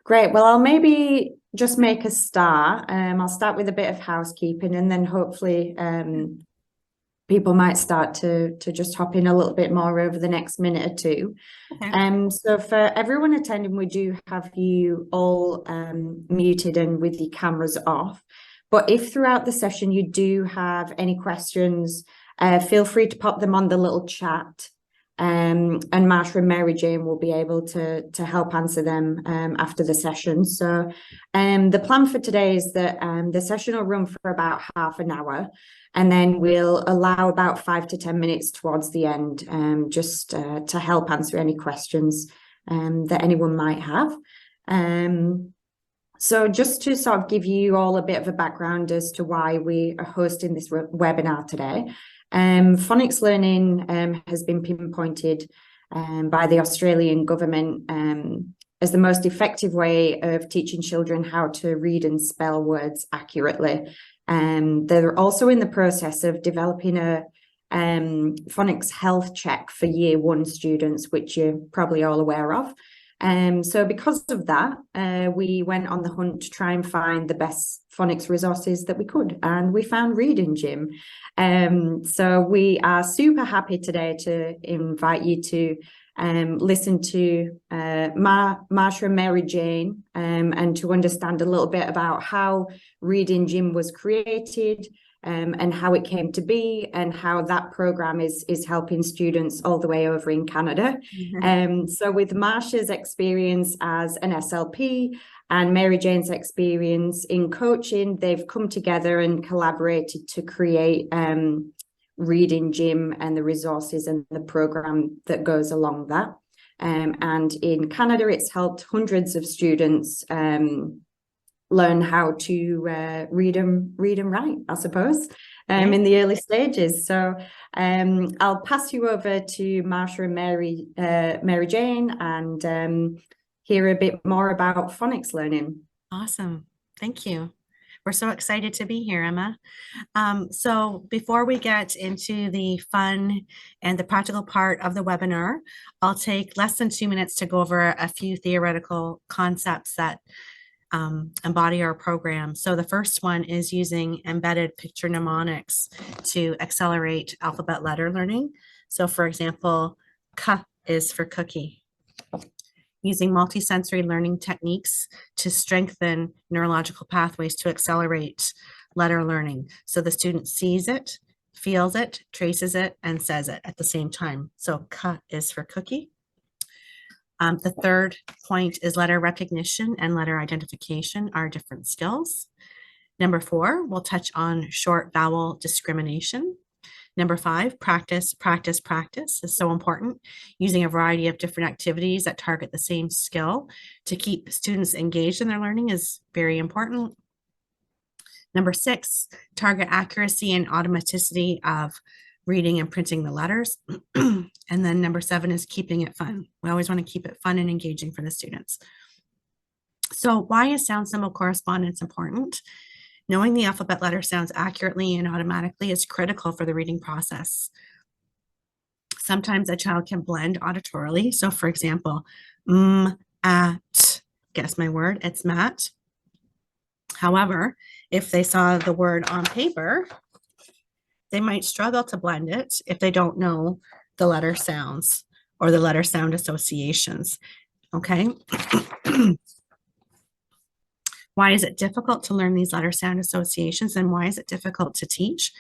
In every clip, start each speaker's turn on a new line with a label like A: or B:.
A: Great. Well, I'll maybe just make a start. I'll start with a bit of housekeeping, and then hopefully people might start to just hop in a little bit more over the next minute or two.
B: Okay.
A: So for everyone attending, we do have you all muted and with your cameras off. But if throughout the session you do have any questions, feel free to pop them on the little chat. And Marsha and MaryJane will be able to help answer them after the session. So the plan for today is that the session will run for about half an hour, and then we'll allow about 5 to 10 minutes towards the end, just to help answer any questions that anyone might have. So just to sort of give you all a bit of a background as to why we are hosting this webinar today. Phonics learning has been pinpointed by the Australian government as the most effective way of teaching children how to read and spell words accurately. They're also in the process of developing a phonics health check for year 1 students, which you're probably all aware of. So because of that, we went on the hunt to try and find the best phonics resources that we could, and we found Reading Gym. So we are super happy today to invite you to listen to Marsha and MaryJane, and to understand a little bit about how Reading Gym was created, and how it came to be, and how that program is helping students all the way over in Canada. So with Marsha's experience as an SLP and MaryJane's experience in coaching, they've come together and collaborated to create Reading Gym and the resources and the program that goes along that. And in Canada, it's helped hundreds of students learn how to read and write, I suppose, in the early stages. So I'll pass you over to Marsha and MaryJane and hear a bit more about phonics learning.
B: Awesome. Thank you. We're so excited to be here, Emma. So before we get into the fun and the practical part of the webinar, I'll take less than 2 minutes to go over a few theoretical concepts that embody our program. So the first one is using embedded picture mnemonics to accelerate alphabet letter learning. So for example, K is for cookie. Using multisensory learning techniques to strengthen neurological pathways to accelerate letter learning. So the student sees it, feels it, traces it, and says it at the same time. So K is for cookie. The third point is letter recognition and letter identification are different skills. Number 4, we'll touch on short vowel discrimination. Number 5, practice, practice, practice is so important. Using a variety of different activities that target the same skill to keep students engaged in their learning is very important. Number 6, target accuracy and automaticity of reading and printing the letters. And then number 7 is keeping it fun. We always want to keep it fun and engaging for the students. So why is sound symbol correspondence important? Knowing the alphabet letter sounds accurately and automatically is critical for the reading process. Sometimes a child can blend auditorily. So for example, at, guess my word, it's mat. However, if they saw the word on paper, they might struggle to blend it if they don't know the letter sounds or the letter sound associations. Okay. Why is it difficult to learn these letter sound associations, and why is it difficult to teach?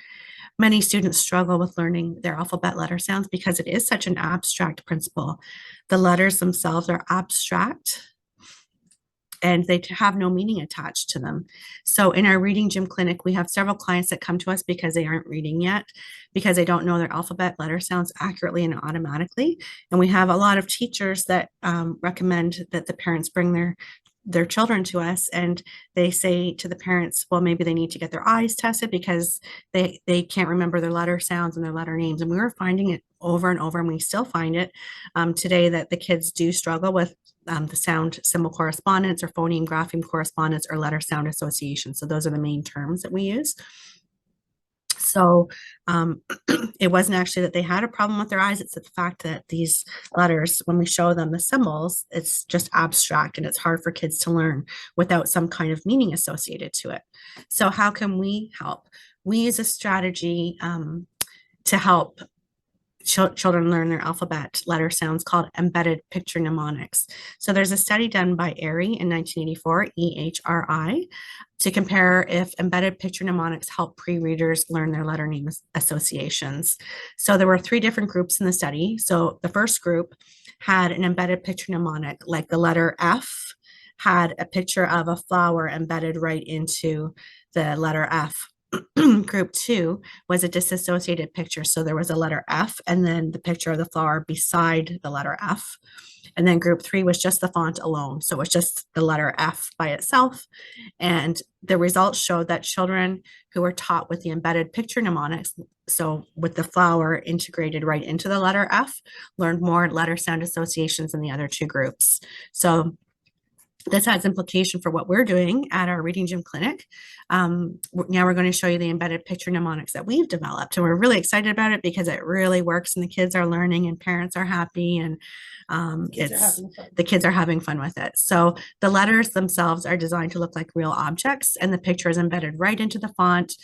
B: Many students struggle with learning their alphabet letter sounds because it is such an abstract principle. The letters themselves are abstract and they have no meaning attached to them. So in our Reading Gym clinic, we have several clients that come to us because they aren't reading yet, because they don't know their alphabet letter sounds accurately and automatically. And we have a lot of teachers that recommend that the parents bring their children to us, and they say to the parents, well, maybe they need to get their eyes tested because they can't remember their letter sounds and their letter names. And we were finding it over and over, and we still find it today, that the kids do struggle with the sound symbol correspondence or phoneme grapheme correspondence or letter sound association. So those are the main terms that we use. So it wasn't actually that they had a problem with their eyes. It's the fact that these letters, when we show them the symbols, it's just abstract and it's hard for kids to learn without some kind of meaning associated to it. So how can we help? We use a strategy to help children learn their alphabet letter sounds called embedded picture mnemonics. So there's a study done by EHRI in 1984, EHRI, to compare if embedded picture mnemonics help pre-readers learn their letter name associations. So there were 3 different groups in the study. So the first group had an embedded picture mnemonic, like the letter F had a picture of a flower embedded right into the letter F. Group 2 was a disassociated picture. So there was a letter F and then the picture of the flower beside the letter F. And then group 3 was just the font alone. So it was just the letter F by itself. And the results showed that children who were taught with the embedded picture mnemonics, so with the flower integrated right into the letter F, learned more letter sound associations than the other 2 groups. So this has implication for what we're doing at our Reading Gym clinic. Now we're going to show you the embedded picture mnemonics that we've developed. And we're really excited about it because it really works and the kids are learning and parents are happy and the kids are having fun with it. So the letters themselves are designed to look like real objects and the picture is embedded right into the font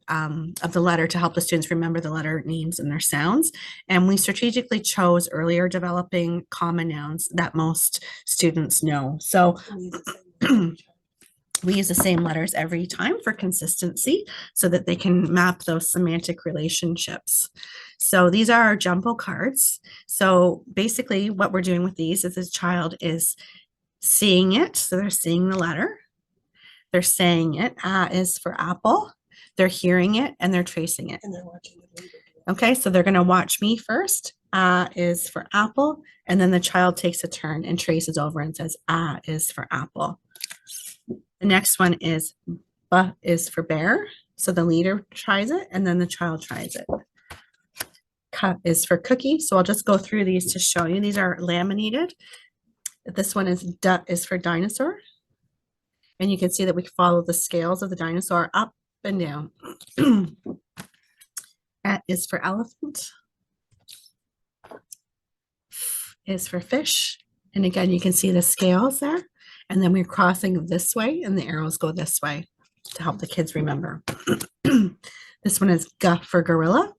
B: of the letter to help the students remember the letter names and their sounds. And we strategically chose earlier developing common nouns that most students know. So we use the same letters every time for consistency so that they can map those semantic relationships. So these are our jumbo cards. So basically what we're doing with these is this child is seeing it. So they're seeing the letter. They're saying it. Is for apple. They're hearing it and they're tracing it.
C: And they're watching the video.
B: Okay, so they're going to watch me first. Is for apple. And then the child takes a turn and traces over and says, is for apple. The next one is B is for bear. So the leader tries it and then the child tries it. C is for cookie. So I'll just go through these to show you. These are laminated. This one is D is for dinosaur. And you can see that we follow the scales of the dinosaur up and down. E is for elephant. F is for fish. And again, you can see the scales there. And then we're crossing this way and the arrows go this way to help the kids remember. This one is G for gorilla.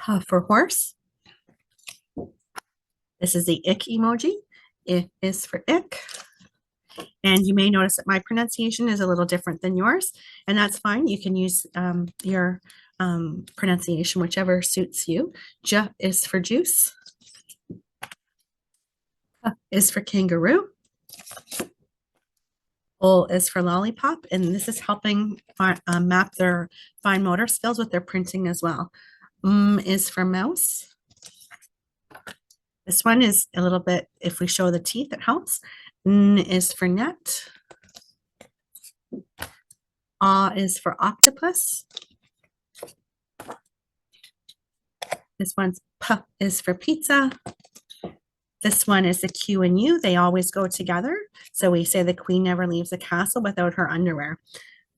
B: H for horse. This is the ick emoji. I is for ick. And you may notice that my pronunciation is a little different than yours, and that's fine. You can use your pronunciation, whichever suits you. J is for juice. K is for kangaroo. O is for lollipop, and this is helping map their fine motor skills with their printing as well. M is for mouse. This one is a little bit, if we show the teeth, it helps. N is for net. A is for octopus. This one's P is for pizza. This one is the Q and U. They always go together. So we say the queen never leaves the castle without her underwear.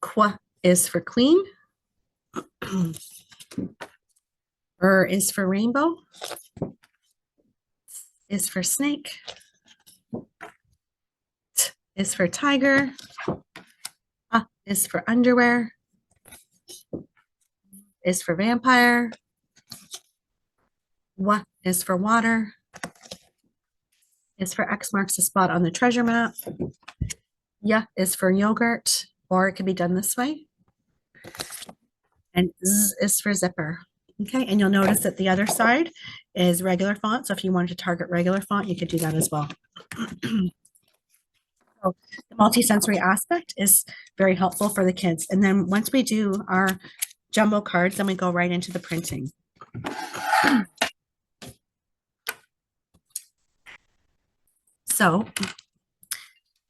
B: Qu is for queen. R is for rainbow. Is for snake. T is for tiger. A is for underwear. Is for vampire. W is for water. Is for X marks the spot on the treasure map. Y is for yogurt, or it can be done this way. And Z is for zipper. Okay, and you'll notice that the other side is regular font. So if you wanted to target regular font, you could do that as well. So the multisensory aspect is very helpful for the kids. And then once we do our jumbo cards, then we go right into the printing. So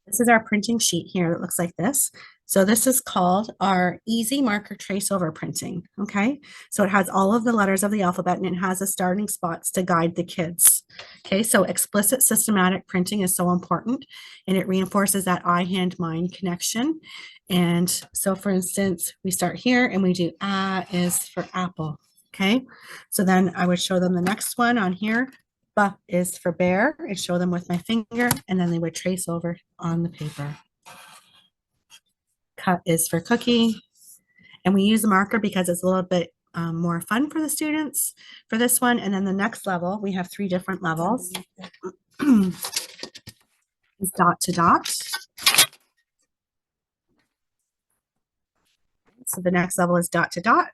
B: this is our printing sheet here that looks like this. So this is called our easy marker trace over printing. Okay, so it has all of the letters of the alphabet and it has the starting spots to guide the kids. Okay, so explicit systematic printing is so important, and it reinforces that eye-hand-mind connection. And so for instance, we start here and we do is for apple. Okay, so then I would show them the next one on here. B is for bear, and show them with my finger, and then they would trace over on the paper. Cut is for cookie, and we use a marker because it's a little bit more fun for the students for this one. And then the next level, we have 3 different levels. Is dot to dot. So the next level is dot to dot.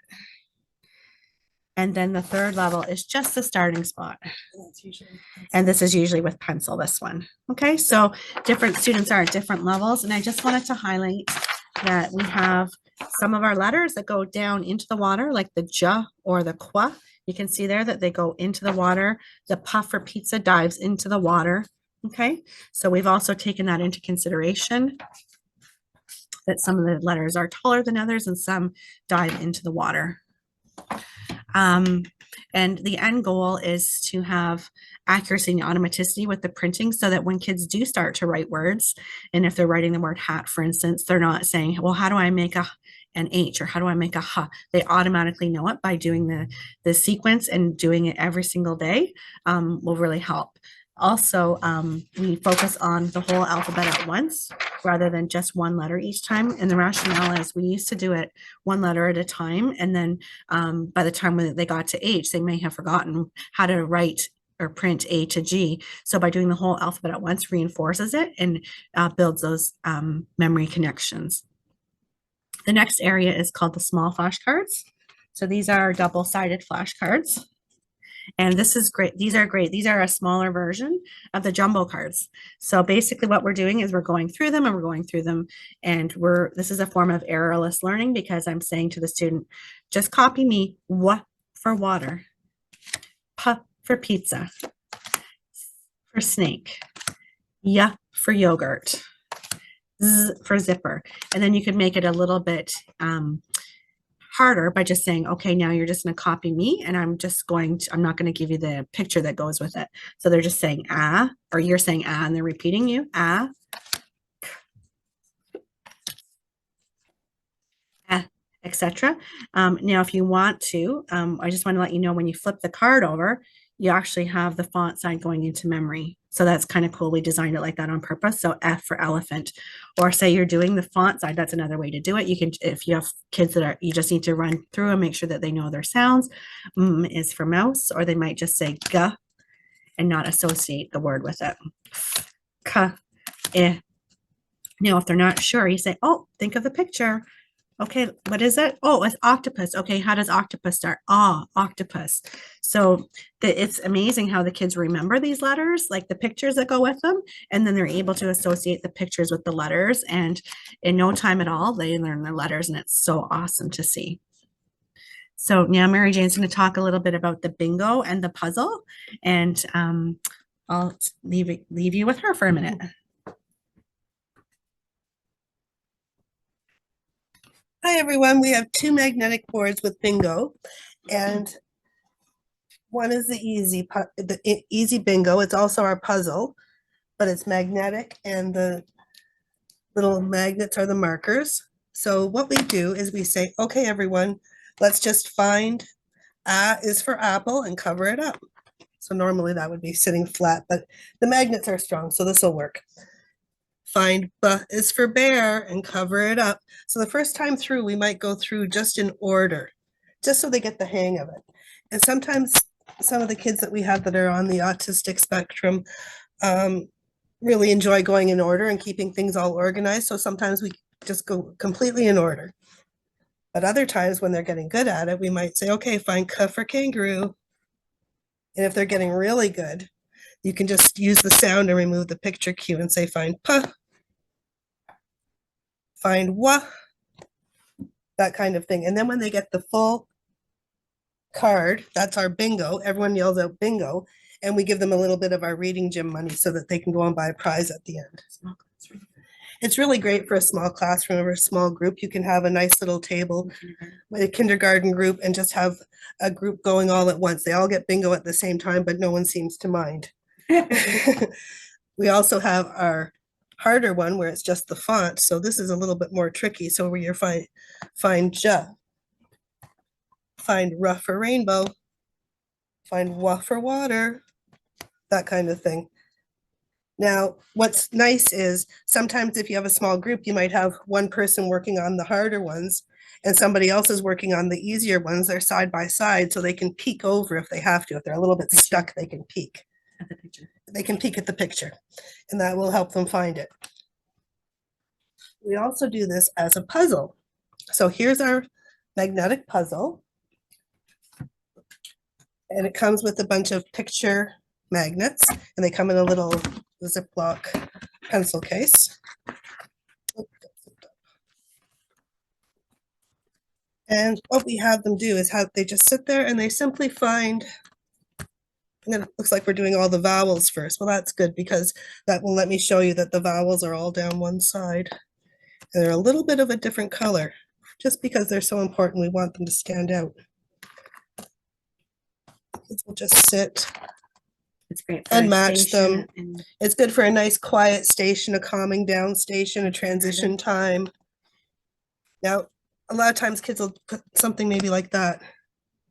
B: And then the third level is just the starting spot. And this is usually with pencil, this one. Okay, so different students are at different levels. And I just wanted to highlight that we have some of our letters that go down into the water, like the J or the Qua. You can see there that they go into the water. The P for pizza dives into the water. Okay, so we've also taken that into consideration, that some of the letters are taller than others and some dive into the water. And the end goal is to have accuracy and automaticity with the printing, so that when kids do start to write words, and if they're writing the word hat, for instance, they're not saying, well, how do I make an H, or how do I make a H? They automatically know it by doing the sequence, and doing it every single day will really help. Also, we focus on the whole alphabet at once rather than just one letter each time. And the rationale is we used to do it one letter at a time. And then by the time when they got to H, they may have forgotten how to write or print A to G. So by doing the whole alphabet at once reinforces it and builds those memory connections. The next area is called the small flashcards. So these are double-sided flashcards. And this is great. These are great. These are a smaller version of the jumbo cards. So basically what we're doing is we're going through them and this is a form of errorless learning, because I'm saying to the student, just copy me. W for water, P for pizza, for snake, Y for yogurt, Z for zipper. And then you could make it a little bit harder by just saying, okay, now you're just going to copy me, and I'm not going to give you the picture that goes with it. So they're just saying or you're saying and they're repeating you, etc. Now, if you want to, I just want to let you know, when you flip the card over, you actually have the font size going into memory. So that's kind of cool. We designed it like that on purpose. So F for elephant, or say you're doing the font side. That's another way to do it. You can, if you have kids you just need to run through and make sure that they know their sounds. M is for mouse, or they might just say G and not associate the word with it. K, I. Now, if they're not sure, you say, oh, think of the picture. Okay, what is it? Oh, it's octopus. Okay, how does octopus start? Octopus. So it's amazing how the kids remember these letters, like the pictures that go with them, and then they're able to associate the pictures with the letters, and in no time at all, they learn their letters, and it's so awesome to see. So now Mary Jane's going to talk a little bit about the bingo and the puzzle, and I'll leave you with her for a minute.
C: Hi everyone, we have 2 magnetic boards with bingo, and one is the easy bingo. It's also our puzzle, but it's magnetic, and the little magnets are the markers. So what we do is we say, okay everyone, let's just find A is for apple and cover it up. So normally that would be sitting flat, but the magnets are strong, so this will work. Find B is for bear and cover it up. So the first time through, we might go through just in order, just so they get the hang of it. And sometimes some of the kids that we have that are on the autistic spectrum really enjoy going in order and keeping things all organized. So sometimes we just go completely in order. But other times when they're getting good at it, we might say, okay, find K for kangaroo. And if they're getting really good, you can just use the sound and remove the picture cue and say, find P, find W, that kind of thing. And then when they get the full card, that's our bingo. Everyone yells out bingo, and we give them a little bit of our reading gym money so that they can go and buy a prize at the end. It's really great for a small classroom or a small group. You can have a nice little table with a kindergarten group and just have a group going all at once. They all get bingo at the same time, but no one seems to mind. We also have our harder one where it's just the font. So this is a little bit more tricky. So where you find ja, find rough for rainbow, find wa for water, that kind of thing. Now, what's nice is sometimes if you have a small group, you might have one person working on the harder ones and somebody else is working on the easier ones. They're side by side so they can peek over if they have to. If they're a little bit stuck, they can peek.
B: At the picture.
C: They can peek at the picture and that will help them find it. We also do this as a puzzle. So here's our magnetic puzzle. And it comes with a bunch of picture magnets and they come in a little Ziploc pencil case. And what we have them do is they just sit there and they simply find, and it looks like we're doing all the vowels first. Well, that's good because that will let me show you that the vowels are all down one side. And they're a little bit of a different color. Just because they're so important, we want them to stand out. We'll just sit.
B: It's great.
C: And match them. It's good for a nice quiet station, a calming down station, a transition time. Now, a lot of times kids will put something maybe like that,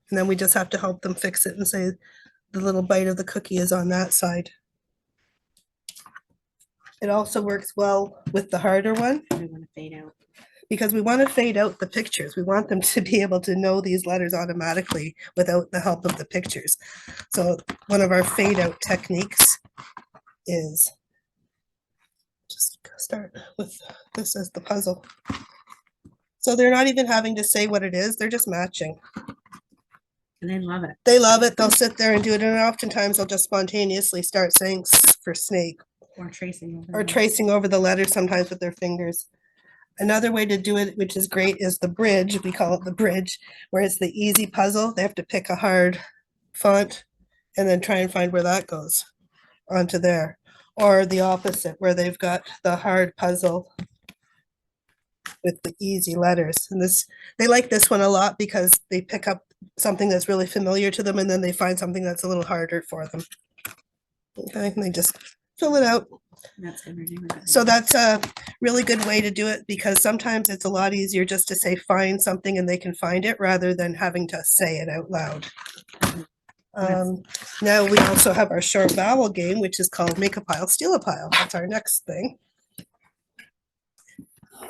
C: and then we just have to help them fix it and say the little bite of the cookie is on that side. It also works well with the harder one.
B: We want to fade out.
C: Because we want to fade out the pictures. We want them to be able to know these letters automatically without the help of the pictures. So one of our fade out techniques is just start with this as the puzzle. So they're not even having to say what it is. They're just matching.
B: And they love it.
C: They love it. They'll sit there and do it. And oftentimes they'll just spontaneously start saying S for snake.
B: Or tracing.
C: Or tracing over the letters sometimes with their fingers. Another way to do it, which is great, is the bridge. We call it the bridge, where it's the easy puzzle. They have to pick a hard font and then try and find where that goes onto there. Or the opposite, where they've got the hard puzzle with the easy letters. And they like this one a lot because they pick up something that's really familiar to them and then they find something that's a little harder for them. Okay, and they just fill it out. So that's a really good way to do it because sometimes it's a lot easier just to say find something and they can find it rather than having to say it out loud. Now we also have our short vowel game, which is called Make a Pile, Steal a Pile. That's our next thing.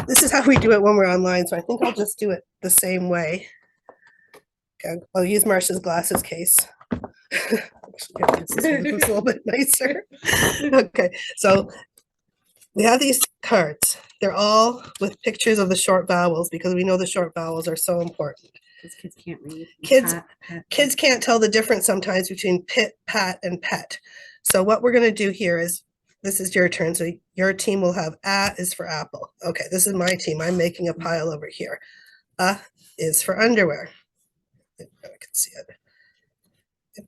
C: This is how we do it when we're online, so I think I'll just do it the same way. Okay, I'll use Marsha's glasses case. This is a little bit nicer. Okay, so we have these cards. They're all with pictures of the short vowels because we know the short vowels are so important.
B: Because kids can't read.
C: Kids can't tell the difference sometimes between pit, pat, and pet. So what we're going to do here is, this is your turn. So your team will have A is for apple. Okay, this is my team. I'm making a pile over here. A is for underwear. I can see it.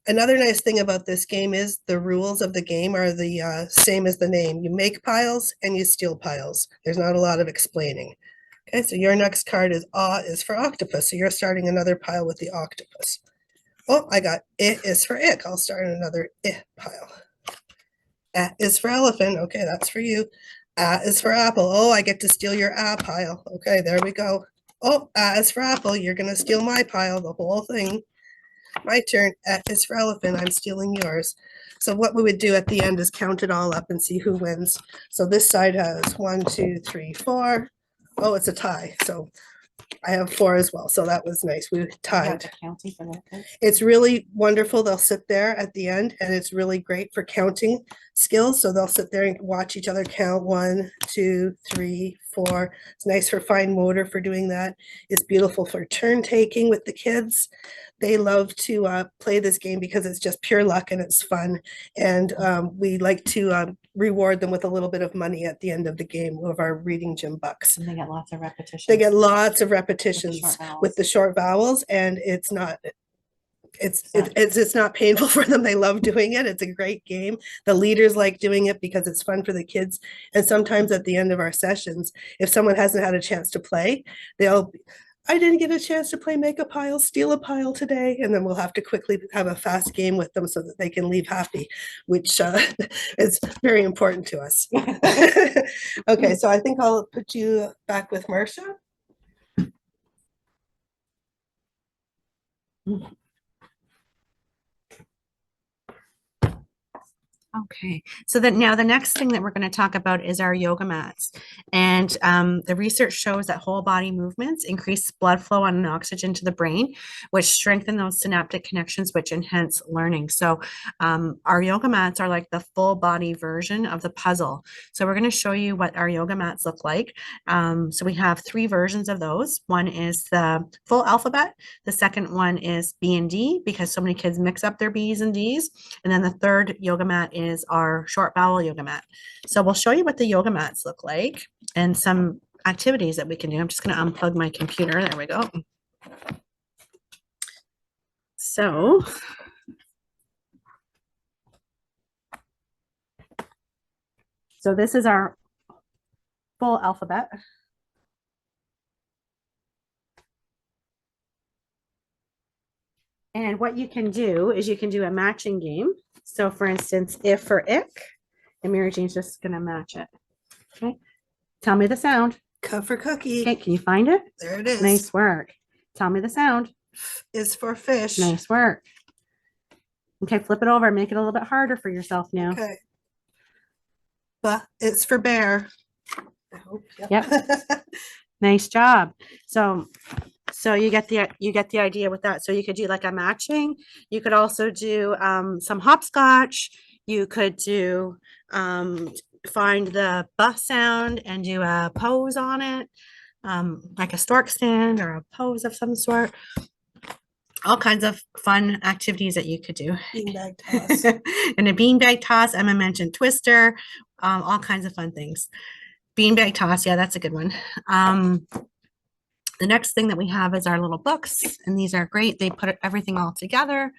C: Another nice thing about this game is the rules of the game are the same as the name. You make piles and you steal piles. There's not a lot of explaining. Okay, so your next card is A is for octopus. So you're starting another pile with the octopus. Oh, I got I is for ick. I'll start another I pile. A is for elephant. Okay, that's for you. A is for apple. Oh, I get to steal your A pile. Okay, there we go. Oh, A is for apple. You're going to steal my pile, the whole thing. My turn. A is for elephant. I'm stealing yours. So what we would do at the end is count it all up and see who wins. So this side has 1, 2, 3, 4. Oh, it's a tie. So I have 4 as well. So that was nice. We tied. It's really wonderful. They'll sit there at the end and it's really great for counting skills. So they'll sit there and watch each other count 1, 2, 3, 4. It's nice for fine motor for doing that. It's beautiful for turn taking with the kids. They love to play this game because it's just pure luck and it's fun. And we like to reward them with a little bit of money at the end of the game of our reading gym bucks.
B: And they get lots of repetitions.
C: They get lots of repetitions with the short vowels, and it's not It's not painful for them. They love doing it. It's a great game. The leaders like doing it because it's fun for the kids. And sometimes at the end of our sessions, if someone hasn't had a chance to play, I didn't get a chance to play make a pile, steal a pile today. And then we'll have to quickly have a fast game with them so that they can leave happy, which is very important to us. Okay, so I think I'll put you back with Marsha.
B: Okay, so now the next thing that we're going to talk about is our yoga mats. And the research shows that whole body movements increase blood flow and oxygen to the brain, which strengthen those synaptic connections, which enhance learning. So our yoga mats are like the full body version of the puzzle. So we're going to show you what our yoga mats look like. So we have 3 versions of those. One is the full alphabet. The second one is B and D, because so many kids mix up their B's and D's. And then the third yoga mat is our short vowel yoga mat. So we'll show you what the yoga mats look like and some activities that we can do. I'm just going to unplug my computer. There we go. So this is our full alphabet. And what you can do is you can do a matching game. So for instance, if for ick, and MaryJane's just going to match it. Okay. Tell me the sound.
C: C for cookie.
B: Okay. Can you find it?
C: There it is.
B: Nice work. Tell me the sound.
C: F is for fish.
B: Nice work. Okay. Flip it over and make it a little bit harder for yourself now.
C: Okay. B is for bear. I hope.
B: Yep. Nice job. So you get the idea with that. So you could do like a matching. You could also do some hopscotch. You could do find the B sound and do a pose on it, like a stork stand or a pose of some sort. All kinds of fun activities that you could do.
C: Beanbag toss.
B: And a beanbag toss. Emma mentioned twister. All kinds of fun things. Beanbag toss. Yeah, that's a good one. The next thing that we have is our little books, and these are great. They put everything all together.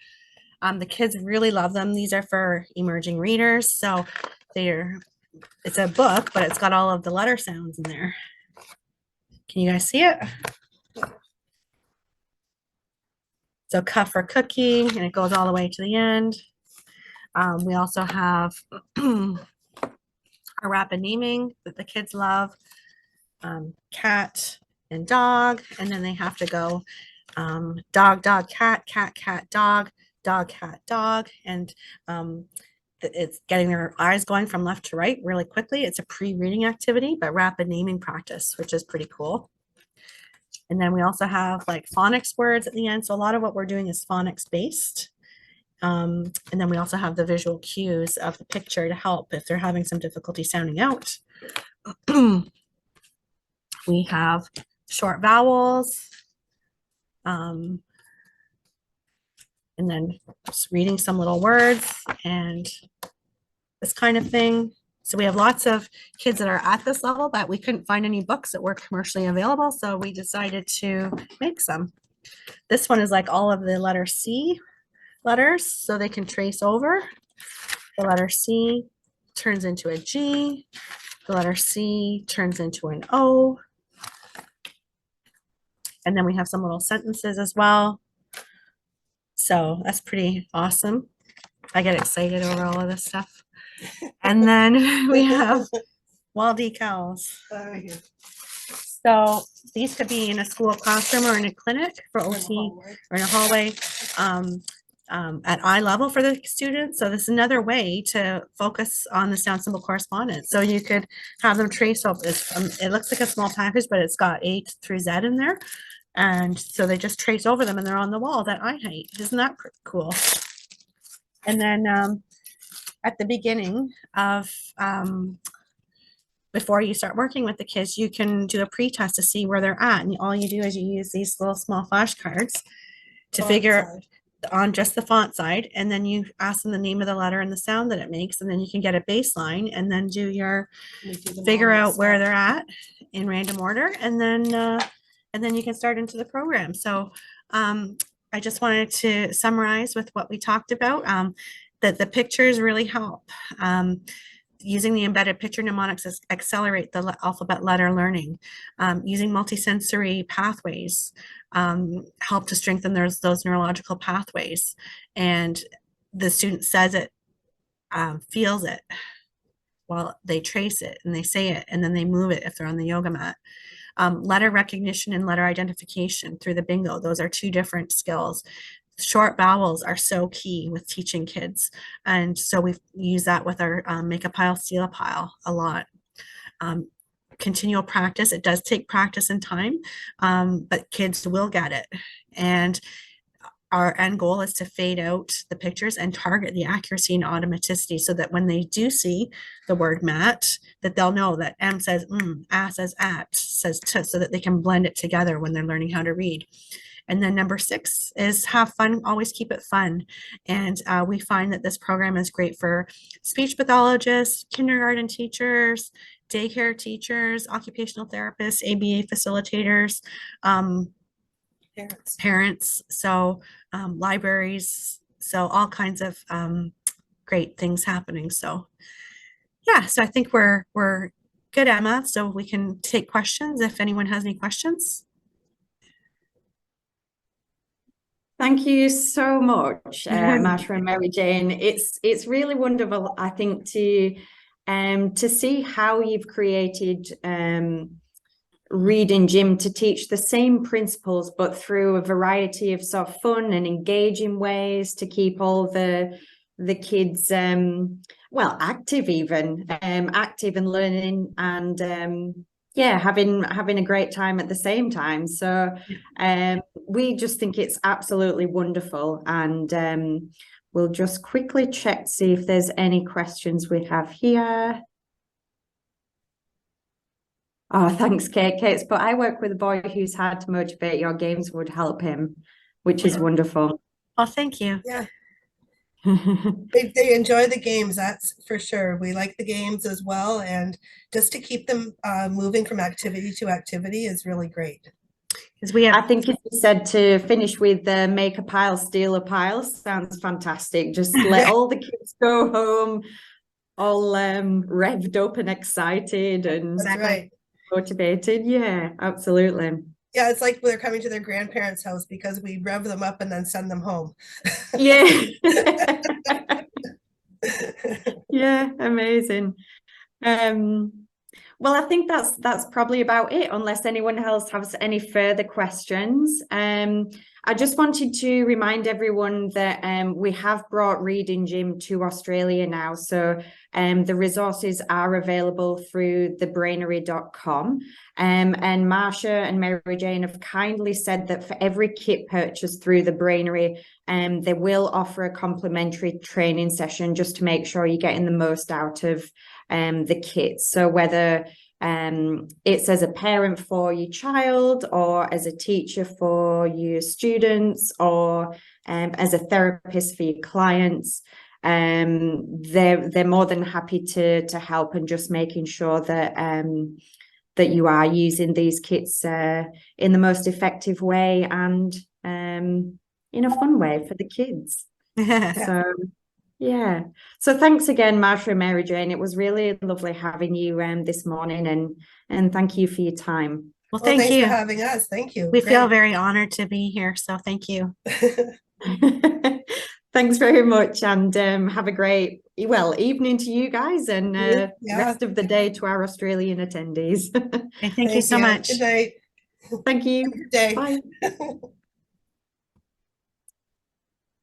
B: The kids really love them. These are for emerging readers. So it's a book, but it's got all of the letter sounds in there. Can you guys see it? So C for cookie, and it goes all the way to the end. We also have our rapid naming that the kids love. Cat and dog, and then they have to go dog, dog, cat, cat, cat, dog, dog, cat, dog, and it's getting their eyes going from left to right really quickly. It's a pre-reading activity, but rapid naming practice, which is pretty cool. And then we also have like phonics words at the end. So a lot of what we're doing is phonics based. And then we also have the visual cues of the picture to help if they're having some difficulty sounding out. We have short vowels, and then just reading some little words and this kind of thing. So we have lots of kids that are at this level, but we couldn't find any books that were commercially available, so we decided to make some. This one is like all of the letter C letters, so they can trace over. The letter C turns into a G. The letter C turns into an O. And then we have some little sentences as well. So that's pretty awesome. I get excited over all of this stuff. And then we have wall decals. So these could be in a school classroom or in a clinic for OT or in a hallway at eye level for the students. So this is another way to focus on the sound symbol correspondence. So you could have them trace over this. It looks like a small package, but it's got A through Z in there. And so they just trace over them and they're on the wall that eye height. Isn't that pretty cool? And then at the beginning of, before you start working with the kids, you can do a pre-test to see where they're at. And all you do is you use these little small flashcards to figure on just the font side. And then you ask them the name of the letter and the sound that it makes. And then you can get a baseline and then do your, figure out where they're at in random order. And then you can start into the program. So I just wanted to summarize with what we talked about, that the pictures really help. Using the embedded picture mnemonics accelerate the alphabet letter learning. Using multisensory pathways help to strengthen those neurological pathways. And the student says it, feels it, while they trace it and they say it, and then they move it if they're on the yoga mat. Letter recognition and letter identification through the bingo. Those are two different skills. Short vowels are so key with teaching kids. And so we use that with our make a pile, steal a pile a lot. Continual practice. It does take practice and time, but kids will get it. And our end goal is to fade out the pictures and target the accuracy and automaticity so that when they do see the word mat, that they'll know that M says A says at, says t, so that they can blend it together when they're learning how to read. And then number 6 is have fun, always keep it fun. And we find that this program is great for speech pathologists, kindergarten teachers, daycare teachers, occupational therapists, ABA facilitators, parents, so libraries, so all kinds of great things happening. So yeah, so I think we're good, Emma, so we can take questions if anyone has any questions.
A: Thank you so much, Marsha and MaryJane. It's really wonderful, I think, to see how you've created Reading Gym to teach the same principles, but through a variety of sort of fun and engaging ways to keep all the kids well, active, even active and learning, and yeah, having a great time at the same time. So we just think it's absolutely wonderful, and we'll just quickly check to see if there's any questions we have here. Oh, thanks, Kate. But I work with a boy who's hard to motivate. Your games would help him, which is wonderful.
B: Oh, thank you.
C: Yeah. They enjoy the games, that's for sure. We like the games as well, and just to keep them moving from activity to activity is really great.
B: Because we have,
A: I think if you said to finish with make a pile, steal a pile, sounds fantastic. Just let all the kids go home all revved up and excited and motivated. Yeah, absolutely.
C: Yeah, it's like they're coming to their grandparents' house because we rev them up and then send them home.
A: Yeah. Yeah, amazing. Well, I think that's probably about it, unless anyone else has any further questions. I just wanted to remind everyone that we have brought Reading Gym to Australia now. So the resources are available through thebrainary.com. And Marsha and MaryJane have kindly said that for every kit purchase through the Brainary, they will offer a complimentary training session just to make sure you're getting the most out of the kits. So whether it's as a parent for your child, or as a teacher for your students, or as a therapist for your clients, they're more than happy to help, and just making sure that that you are using these kits in the most effective way and in a fun way for the kids. So yeah. So thanks again, Marsha and MaryJane. It was really lovely having you this morning, and thank you for your time.
B: Well, thanks you
C: for having us. Thank you.
B: We feel very honored to be here. So thank you.
A: Thanks very much, and have a great evening to you guys, and rest of the day to our Australian attendees.
B: Thank you so much.
C: Good night.
A: Thank you.
C: Good day.
A: Bye.